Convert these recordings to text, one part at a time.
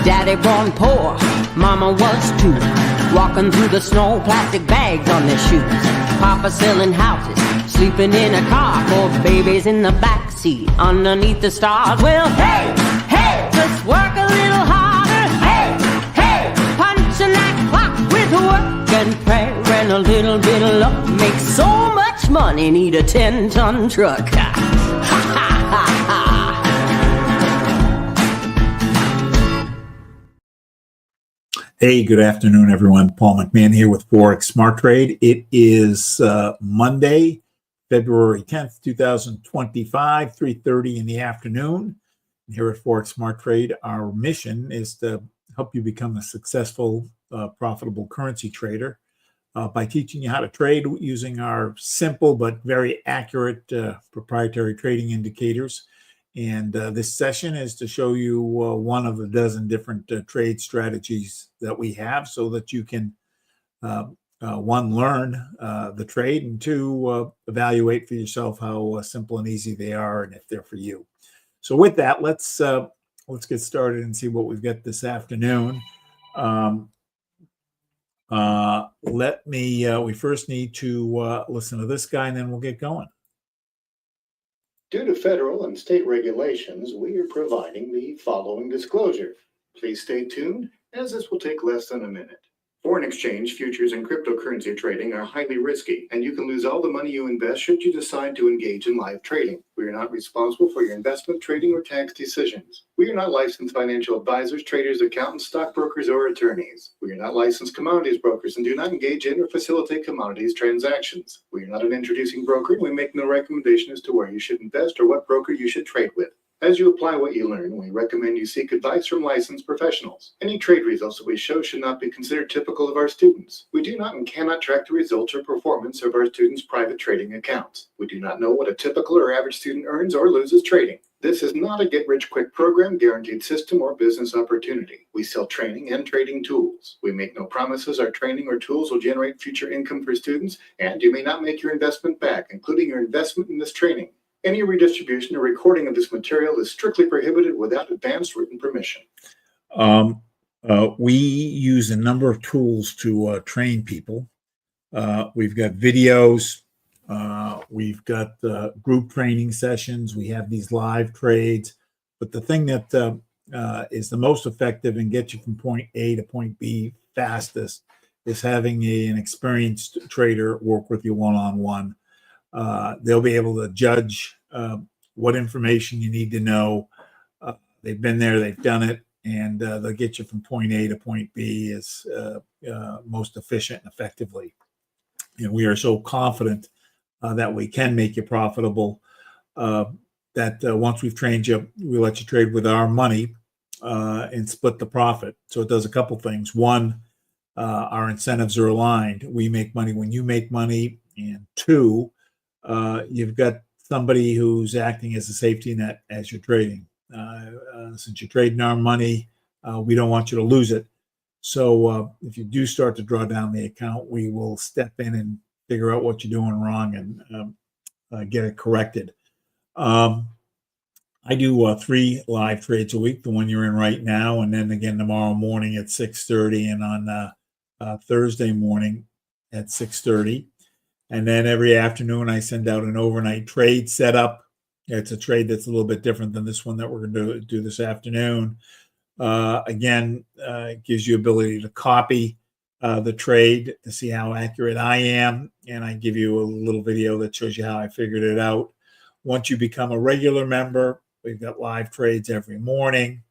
Daddy born poor, mama was too. Walking through the snow, plastic bags on their shoes. Papa selling houses, sleeping in a car. 4 babies in the backseat, underneath the stars. Well, hey, hey, let's work a little harder. Hey, hey, punching that clock with work and prayer and a little bit of luck. Make so much money, need a 10-ton truck. Ha, ha, ha, ha. Hey, good afternoon, everyone. Paul McMann here with Forex Smart Trade. It is Monday, February 10th, 2025, 3:30 in the afternoon. Here at Forex Smart Trade, our mission is to help you become a successful, profitable currency trader by teaching you how to trade using our simple but very accurate proprietary trading indicators. And this session is to show you one of a dozen different trade strategies that we have so that you can, one, learn the trade, and two, evaluate for yourself how simple and easy they are and if they're for you. So with that, let's get started and see what we've got this afternoon. We first need to listen to this guy, and then we'll get going. Due to federal and state regulations, we are providing the following disclosure. Please stay tuned, as this will take less than a minute. Foreign exchange, futures, and cryptocurrency trading are highly risky, and you can lose all the money you invest should you decide to engage in live trading. We are not responsible for your investment, trading, or tax decisions. We are not licensed financial advisors, traders, accountants, stockbrokers, or attorneys. We are not licensed commodities brokers and do not engage in or facilitate commodities transactions. We are not an introducing broker, and we make no recommendation as to where you should invest or what broker you should trade with. As you apply what you learn, we recommend you seek advice from licensed professionals. Any trade results that we show should not be considered typical of our students. We do not and cannot track the results or performance of our students' private trading accounts. We do not know what a typical or average student earns or loses trading. This is not a get-rich-quick program, guaranteed system, or business opportunity. We sell training and trading tools. We make no promises our training or tools will generate future income for students, and you may not make your investment back, including your investment in this training. Any redistribution or recording of this material is strictly prohibited without advance written permission. We use a number of tools to train people. We've got videos. We've got group training sessions. We have these live trades. But the thing that is the most effective and gets you from point A to point B fastest is having an experienced trader work with you one-on-one. They'll be able to judge what information you need to know. They've been there, they've done it, and they'll get you from point A to point B as most efficient and effectively. And we are so confident that we can make you profitable that once we've trained you, we let you trade with our money and split the profit. So it does a couple things. One, our incentives are aligned. We make money when you make money. And two, you've got somebody who's acting as a safety net as you're trading. Since you're trading our money, we don't want you to lose it. So if you do start to draw down the account, we will step in and figure out what you're doing wrong and get it corrected. I do 3 live trades a week, the one you're in right now, and then again tomorrow morning at 6:30 and on Thursday morning at 6:30. And then every afternoon, I send out an overnight trade setup. It's a trade that's a little bit different than this one that we're going to do this afternoon. It gives you ability to copy the trade to see how accurate I am. And I give you a little video that shows you how I figured it out. Once you become a regular member, we've got live trades every morning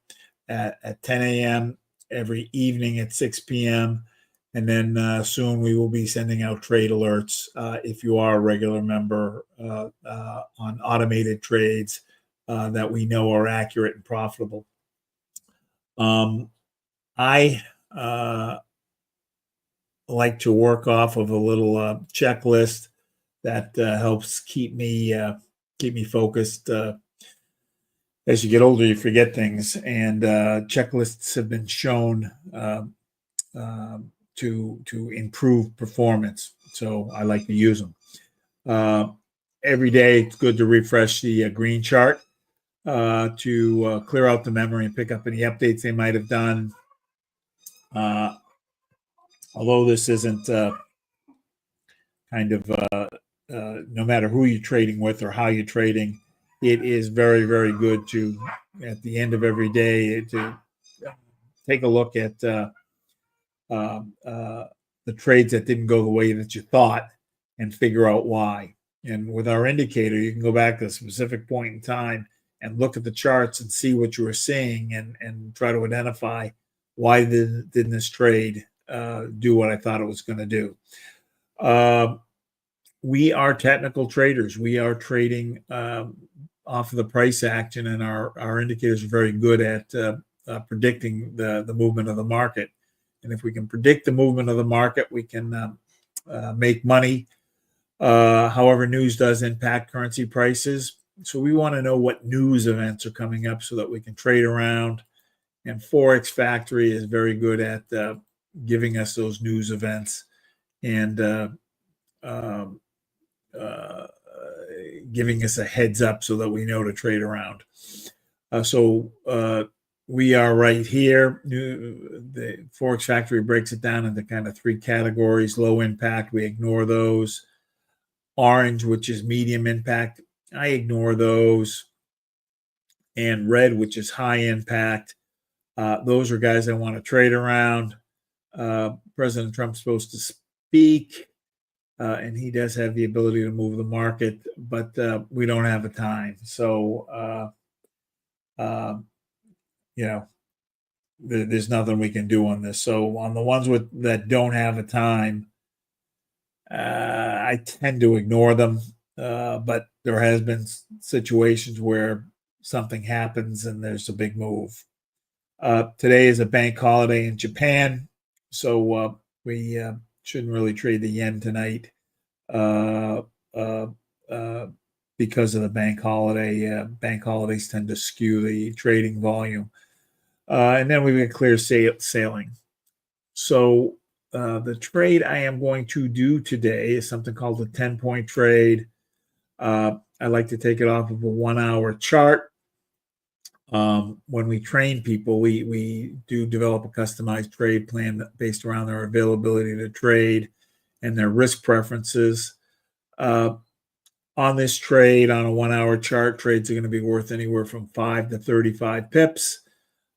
at 10 a.m., every evening at 6 p.m., and then soon we will be sending out trade alerts if you are a regular member on automated trades that we know are accurate and profitable. I like to work off of a little checklist that helps keep me focused. As you get older, you forget things, and checklists have been shown to improve performance. So I like to use them. Every day, it's good to refresh the green chart. to clear out the memory and pick up any updates they might have done. Although this isn't no matter who you're trading with or how you're trading, it is very, very good to, at the end of every day, to take a look at the trades that didn't go the way that you thought and figure out why. And with our indicator, you can go back to a specific point in time and look at the charts and see what you were seeing and try to identify why didn't this trade do what I thought it was going to do. We are technical traders. We are trading off of the price action, and our indicators are very good at predicting the movement of the market. And if we can predict the movement of the market, we can make money. However, news does impact currency prices. So we want to know what news events are coming up so that we can trade around. And Forex Factory is very good at giving us those news events and giving us a heads up so that we know to trade around. We are right here. The Forex Factory breaks it down into kind of three categories. Low impact, we ignore those. Orange, which is medium impact, I ignore those. And red, which is high impact. Those are guys I want to trade around. President Trump's supposed to speak, and he does have the ability to move the market, but we don't have the time. So, there's nothing we can do on this. So on the ones that don't have a time, I tend to ignore them. But there has been situations where something happens and there's a big move. Today is a bank holiday in Japan, so we shouldn't really trade the yen tonight because of the bank holiday. Bank holidays tend to skew the trading volume. And then we've got clear sailing. So the trade I am going to do today is something called a 10-point trade. I like to take it off of a 1-hour chart. When we train people, we do develop a customized trade plan based around their availability to trade and their risk preferences. On this trade, on a 1-hour chart, trades are going to be worth anywhere from 5 to 35 pips.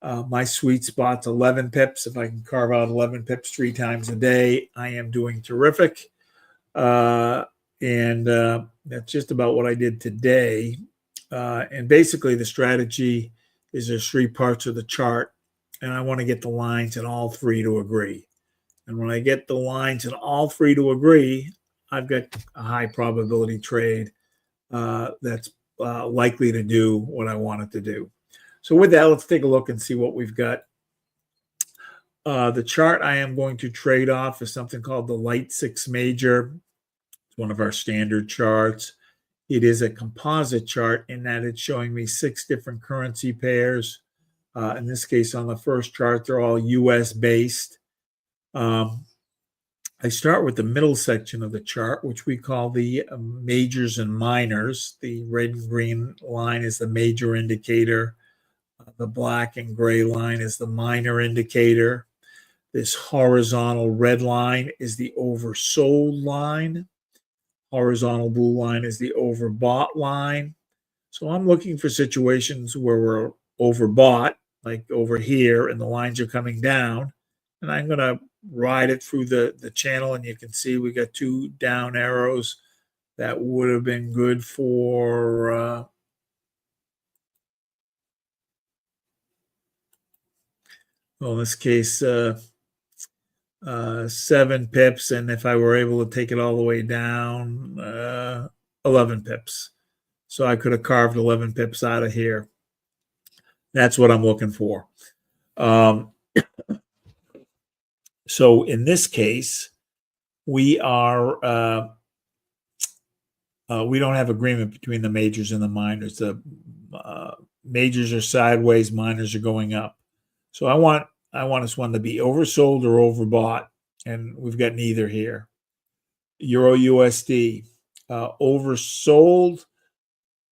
My sweet spot's 11 pips. If I can carve out 11 pips 3 times a day, I am doing terrific. And that's just about what I did today. And basically the strategy is there's 3 parts of the chart, and I want to get the lines in all 3 to agree. And when I get the lines in all 3 to agree, I've got a high probability trade that's likely to do what I want it to do. So with that, let's take a look and see what we've got. The chart I am going to trade off is something called the Light 6 Major. It's one of our standard charts. It is a composite chart in that it's showing me 6 different currency pairs. In this case, on the first chart, they're all US based. I start with the middle section of the chart, which we call the majors and minors. The red and green line is the major indicator. The black and gray line is the minor indicator. This horizontal red line is the oversold line. Horizontal blue line is the overbought line. So I'm looking for situations where we're overbought, like over here, and the lines are coming down. And I'm going to ride it through the channel, and you can see we got 2 down arrows that would have been good for well, in this case 7 pips, and if I were able to take it all the way down 11 pips. So I could have carved 11 pips out of here. That's what I'm looking for. So in this case, we are we don't have agreement between the majors and the minors. The majors are sideways, minors are going up. So I want this one to be oversold or overbought, and we've got neither here. Euro USD, oversold.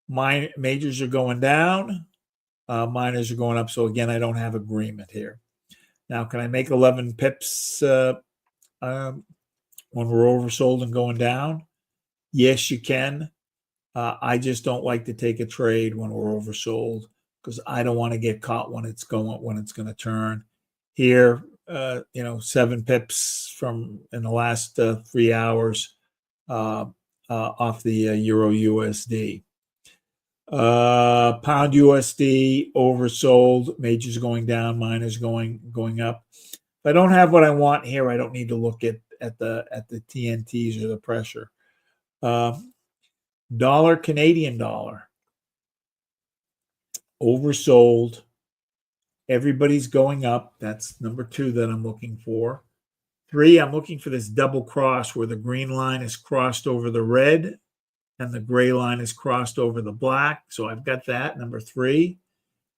Majors are going down, Miners are going up. So again, I don't have agreement here. Now, can I make 11 pips when we're oversold and going down? Yes, you can. I just don't like to take a trade when we're oversold because I don't want to get caught when it's going to turn. Here, 7 pips from in the last 3 hours off the Euro USD. Pound USD oversold, majors going down, minors going up. If I don't have what I want here, I don't need to look at the TNTs or the pressure. Dollar, Canadian dollar, oversold. Everybody's going up. That's number 2 that I'm looking for. 3, I'm looking for this double cross where the green line is crossed over the red and the gray line is crossed over the black. So I've got that, number 3.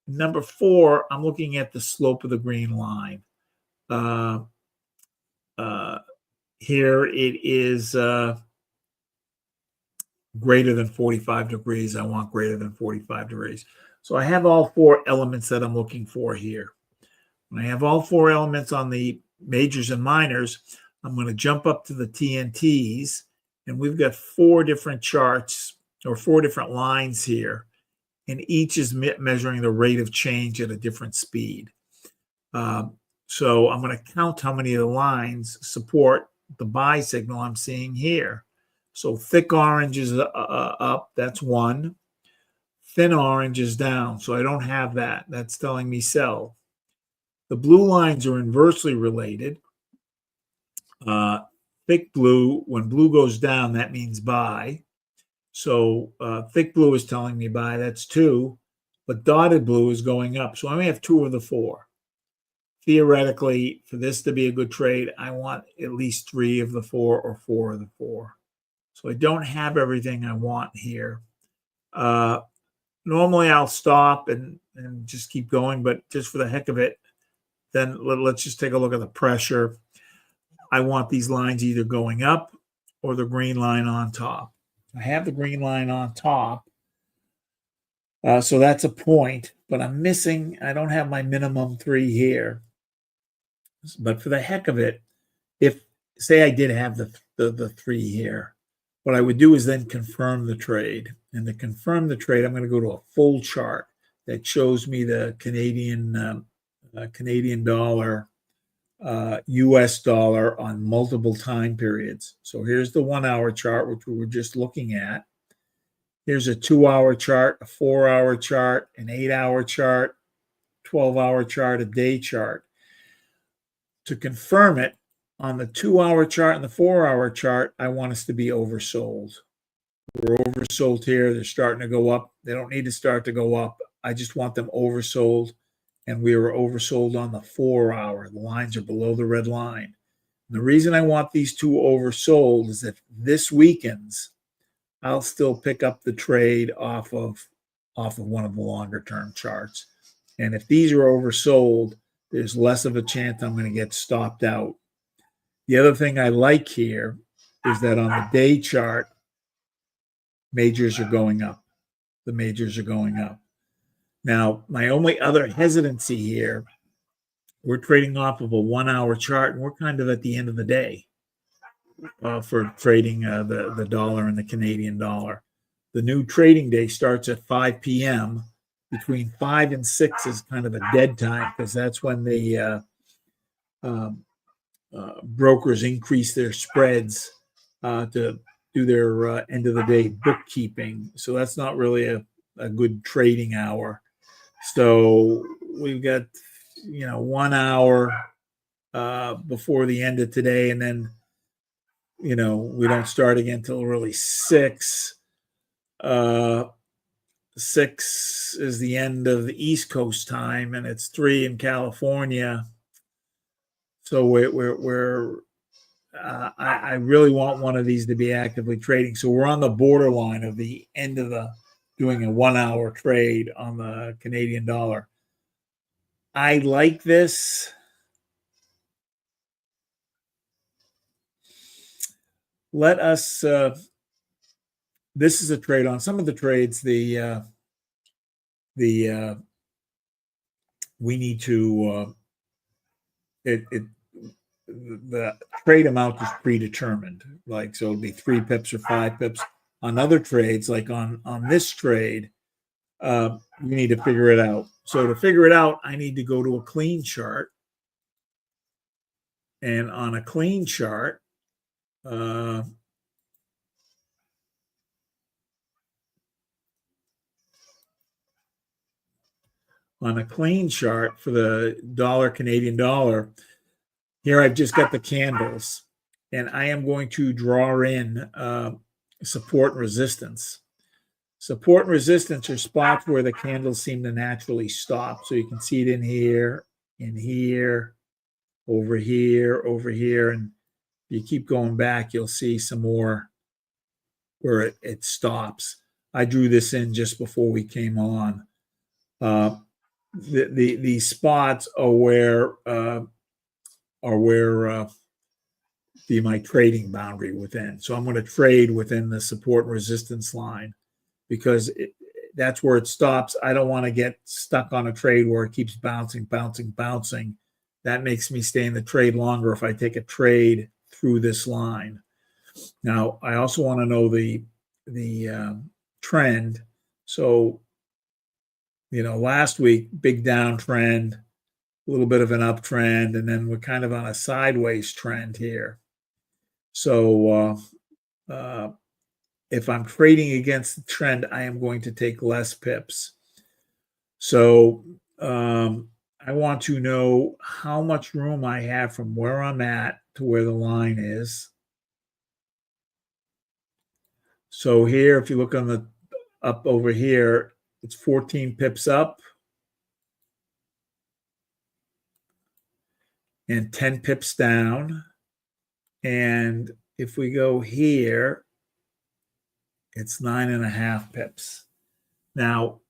Number 4, I'm looking at the slope of the green line. Here it is greater than 45 degrees. I want greater than 45 degrees. So I have all 4 elements that I'm looking for here. When I have all 4 elements on the majors and minors, I'm going to jump up to the TNTs, and we've got 4 different charts or 4 different lines here, and each is measuring the rate of change at a different speed. So I'm going to count how many of the lines support the buy signal I'm seeing here. So thick orange is up, that's 1. Thin orange is down, so I don't have that. That's telling me sell. The blue lines are inversely related. Thick blue, when blue goes down, that means buy. So thick blue is telling me buy, that's 2. But dotted blue is going up, so I only have 2 of the 4. Theoretically, for this to be a good trade, I want at least 3 of the 4 or 4 of the 4. So I don't have everything I want here. Normally I'll stop and just keep going, but just for the heck of it, then let's just take a look at the pressure. I want these lines either going up or the green line on top. I have the green line on top. So that's a point, but I'm missing, I don't have my minimum 3 here. But for the heck of it, if say I did have the 3 here, what I would do is then confirm the trade. And to confirm the trade, I'm going to go to a full chart that shows me the Canadian dollar, US dollar on multiple time periods. So here's the 1 hour chart, which we were just looking at. Here's a 2 hour chart, a 4 hour chart, an 8 hour chart, 12 hour chart, a day chart. To confirm it, on the 2 hour chart and the 4 hour chart, I want us to be oversold. We're oversold here. They're starting to go up. They don't need to start to go up. I just want them oversold. And we were oversold on the 4 hour. The lines are below the red line. And the reason I want these 2 oversold is if this weakens, I'll still pick up the trade off of one of the longer term charts. And if these are oversold, there's less of a chance I'm going to get stopped out. The other thing I like here is that on the day chart, majors are going up. The majors are going up. Now, my only other hesitancy here, we're trading off of a 1 hour chart, and we're kind of at the end of the day for trading the dollar and the Canadian dollar. The new trading day starts at 5 p.m. Between 5 and 6 is kind of a dead time because that's when the brokers increase their spreads to do their end of the day bookkeeping. So that's not really a good trading hour. So we've got 1 hour before the end of today, and then we don't start again until really 6. 6 is the end of the East Coast time, and it's 3 in California. So I really want one of these to be actively trading. So we're on the borderline of the end of doing a 1 hour trade on the Canadian dollar. I like this. Let us, this is a trade on some of the trades. The we need to, the trade amount is predetermined. Like, so it'll be 3 pips or 5 pips. On other trades, like on this trade, you need to figure it out. So to figure it out, I need to go to a clean chart. And on a clean chart, on a clean chart for the dollar, Canadian dollar, here I've just got the candles, and I am going to draw in support and resistance. Support and resistance are spots where the candles seem to naturally stop. So you can see it in here, over here. And if you keep going back, you'll see some more where it stops. I drew this in just before we came on. These spots are where be my trading boundary within. So I'm going to trade within the support and resistance line, because that's where it stops. I don't want to get stuck on a trade where it keeps bouncing. That makes me stay in the trade longer if I take a trade through this line. Now, I also want to know the trend. So, last week, big downtrend, a little bit of an uptrend, and then we're kind of on a sideways trend here. So if I'm trading against the trend, I am going to take less pips. So I want to know how much room I have from where I'm at to where the line is. So here, if you look on the up over here, it's 14 pips up and 10 pips down. And if we go here, it's 9.5 pips. Now,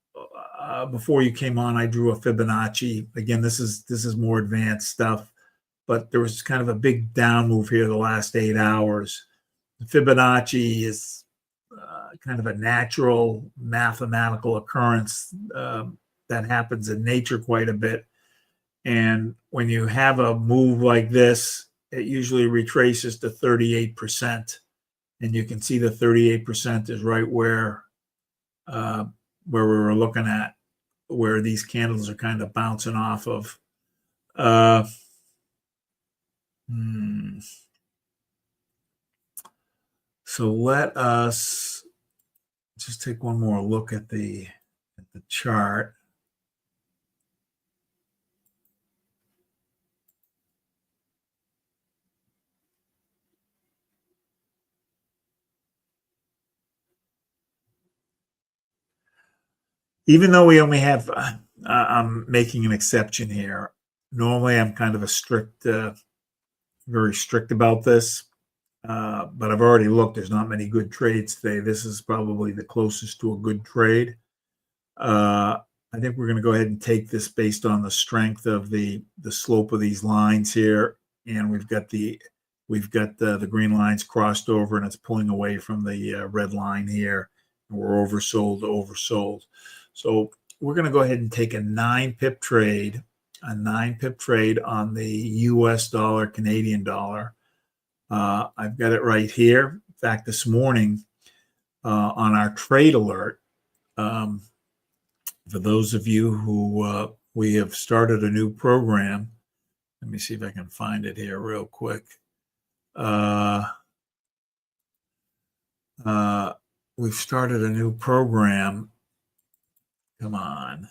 before you came on, I drew a Fibonacci. Again, this is more advanced stuff, but there was kind of a big down move here the last 8 hours. The Fibonacci is kind of a natural mathematical occurrence that happens in nature quite a bit. And when you have a move like this, it usually retraces to 38%. And you can see the 38% is right where we were looking at, where these candles are kind of bouncing off of. So let us just take one more look at the chart. Even though we only have, I'm making an exception here. Normally, I'm kind of very strict about this, but I've already looked. There's not many good trades today. This is probably the closest to a good trade. I think we're going to go ahead and take this based on the strength of the slope of these lines here, and we've got the green lines crossed over, and it's pulling away from the red line here. And we're oversold. So we're going to go ahead and take a 9-pip trade, on the US dollar, Canadian dollar. I've got it right here. In fact, this morning on our trade alert, for those of you who we have started a new program. Let me see if I can find it here real quick. We've started a new program. Come on.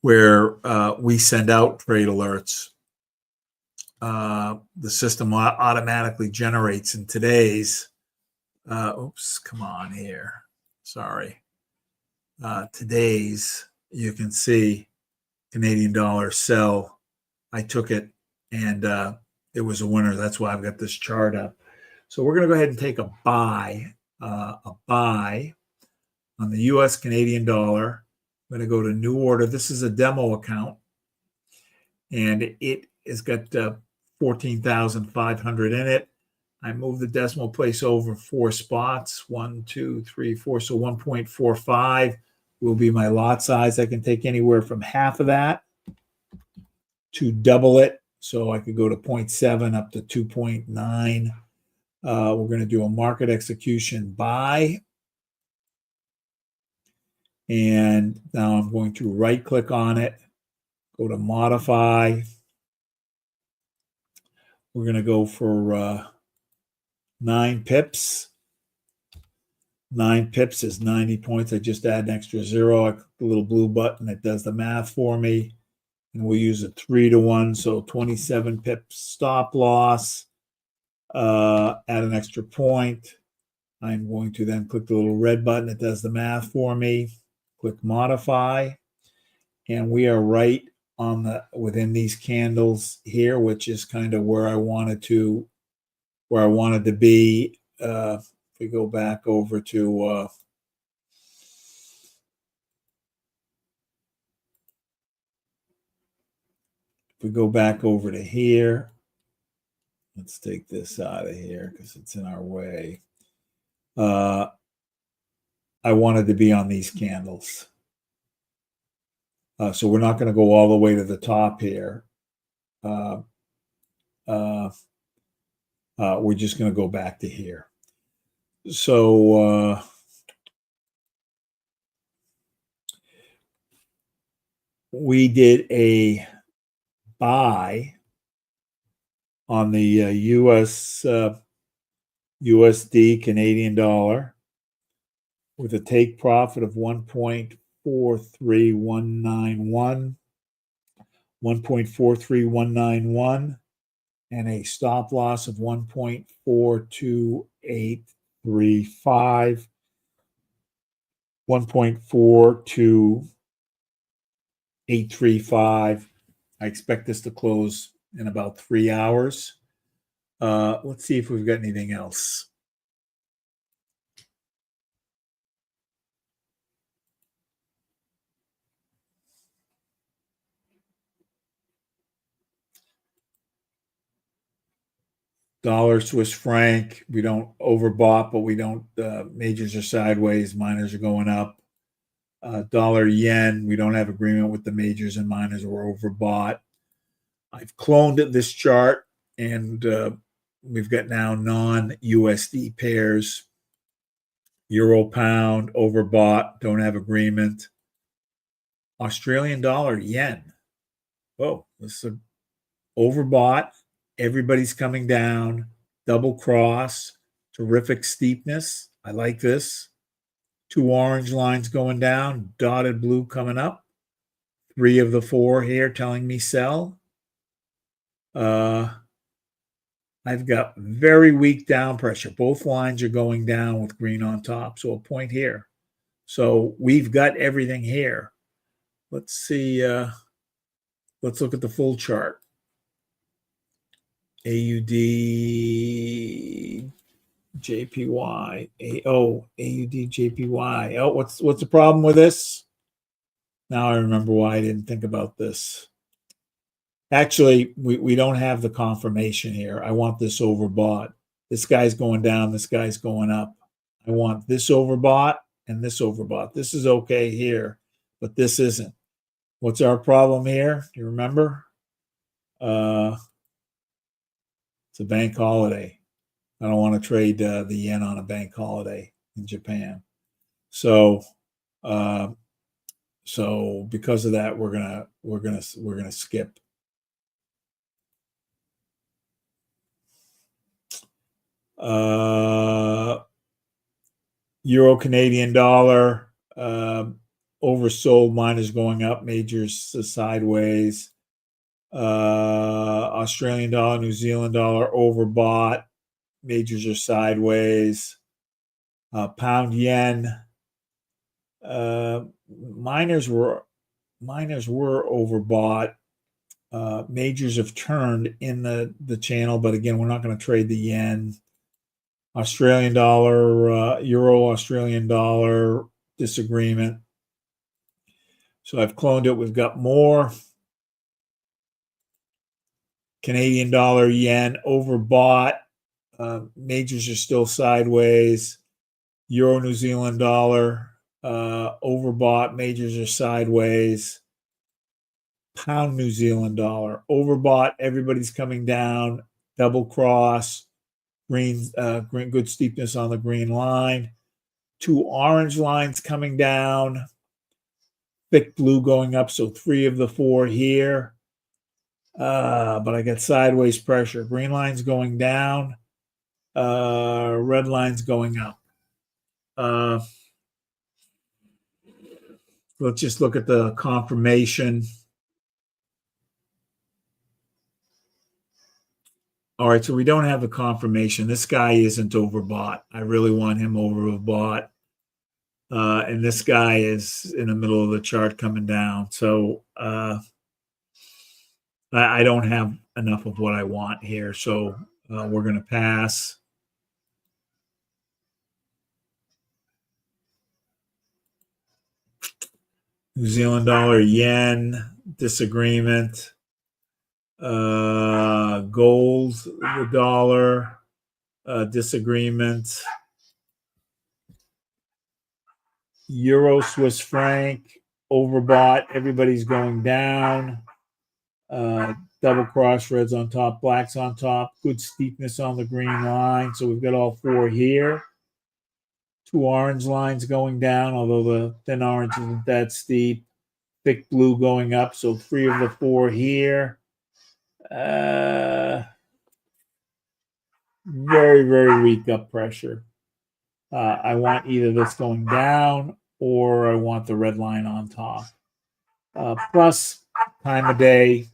Where we send out trade alerts. The system automatically generates in today's. Come on here. Sorry. Today's, you can see Canadian dollar sell. I took it and it was a winner. That's why I've got this chart up. So we're going to go ahead and take a buy on the US Canadian dollar. I'm going to go to new order. This is a demo account, and it has got 14,500 in it. I move the decimal place over 4 spots, 1, 2, 3, 4. So 1.45 will be my lot size. I can take anywhere from half of that to double it. So I could go to 0.7 up to 2.9. We're going to do a market execution buy. And now I'm going to right click on it, go to modify. We're going to go for 9 pips. 9 pips is 90 points. I just add an extra 0. I click the little blue button. It does the math for me. And we'll use a 3-to-1. So 27 pips stop loss. Add an extra point. I'm going to then click the little red button. It does the math for me. Click modify. And we are right on the within these candles here, which is kind of where I wanted to be. If we go back over to here, let's take this out of here because it's in our way. I wanted to be on these candles. So we're not going to go all the way to the top here. We're just going to go back to here. So we did a buy on the USD Canadian dollar with a take profit of 1.43191, and a stop loss of 1.42835, 1.42835. I expect this to close in about 3 hours. Let's see if we've got anything else. Dollar, Swiss franc, we don't overbought, but we don't, majors are sideways, minors are going up. Dollar, yen, we don't have agreement with the majors and minors, we're overbought. I've cloned this chart, and we've got now non-USD pairs. Euro, pound, overbought, don't have agreement. Australian dollar, yen. Whoa, this is overbought. Everybody's coming down, double cross, terrific steepness. I like this. 2 orange lines going down, dotted blue coming up. 3 of the 4 here telling me sell. I've got very weak down pressure. Both lines are going down with green on top, so a point here. So we've got everything here. Let's see. Let's look at the full chart. AUD, JPY, AUD, JPY. Oh, what's the problem with this? Now I remember why I didn't think about this. Actually, we don't have the confirmation here. I want this overbought. This guy's going down. This guy's going up. I want this overbought and this overbought. This is okay here, but this isn't. What's our problem here? Do you remember? It's a bank holiday. I don't want to trade the yen on a bank holiday in Japan. So because of that, we're gonna skip. Euro Canadian dollar oversold, miners going up, majors sideways. Australian dollar, New Zealand dollar overbought, majors are sideways. Pound yen, miners were overbought. Majors have turned in the channel, but again, we're not going to trade the yen. Australian dollar, euro, Australian dollar disagreement. So I've cloned it. We've got more. Canadian dollar, yen overbought. Majors are still sideways. Euro, New Zealand dollar overbought. Majors are sideways. Pound New Zealand dollar. Overbought. Everybody's coming down. Double cross. Green, good steepness on the green line. 2 orange lines coming down. Thick blue going up. So 3 of the 4 here. But I got sideways pressure. Green line's going down. Red line's going up. Let's just look at the confirmation. All right, so we don't have the confirmation. This guy isn't overbought. I really want him overbought. And this guy is in the middle of the chart coming down. So I don't have enough of what I want here. So we're going to pass. New Zealand dollar, yen, disagreement. Gold, the dollar, disagreement. Euro, Swiss franc, overbought. Everybody's going down. Double cross, reds on top, blacks on top. Good steepness on the green line. So we've got all 4 here. 2 orange lines going down, although the thin orange isn't that steep. Thick blue going up. So 3 of the 4 here. Very, very weak up pressure. I want either this going down or I want the red line on top. Plus, time of day,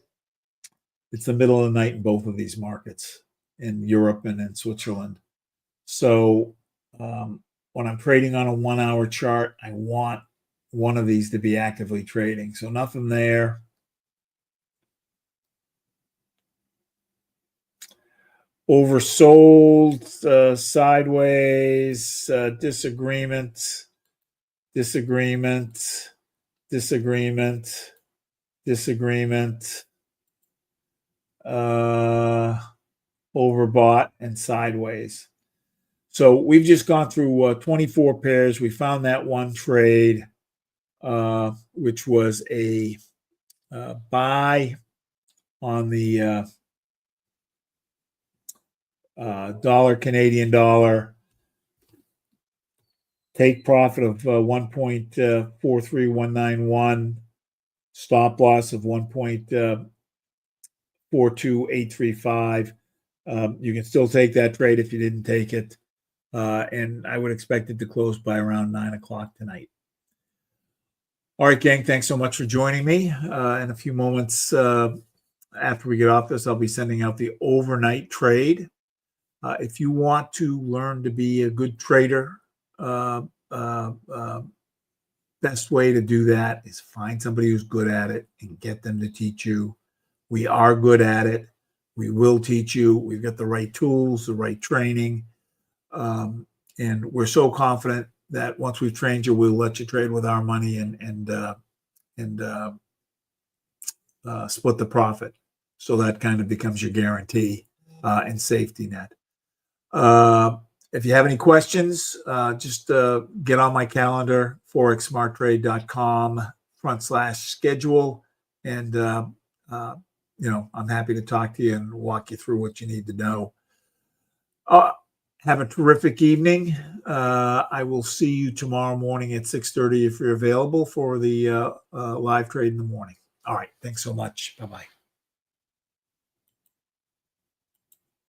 it's the middle of the night in both of these markets, in Europe and in Switzerland. So when I'm trading on a 1-hour chart, I want one of these to be actively trading. So nothing there. Oversold, sideways, disagreement, overbought, and sideways. So we've just gone through 24 pairs. We found that one trade, which was a buy on the dollar, Canadian dollar, take profit of 1.43191, stop loss of 1.42835. You can still take that trade if you didn't take it. And I would expect it to close by around 9 o'clock tonight. All right, gang, thanks so much for joining me. In a few moments after we get off this, I'll be sending out the overnight trade. If you want to learn to be a good trader, best way to do that is find somebody who's good at it and get them to teach you. We are good at it. We will teach you. We've got the right tools, the right training. And we're so confident that once we've trained you, we'll let you trade with our money and split the profit. So that kind of becomes your guarantee and safety net. If you have any questions, just get on my calendar, forexsmarttrade.com/schedule. And, I'm happy to talk to you and walk you through what you need to know. Have a terrific evening. I will see you tomorrow morning at 6:30 if you're available for the live trade in the morning. All right. Thanks so much. Bye-bye.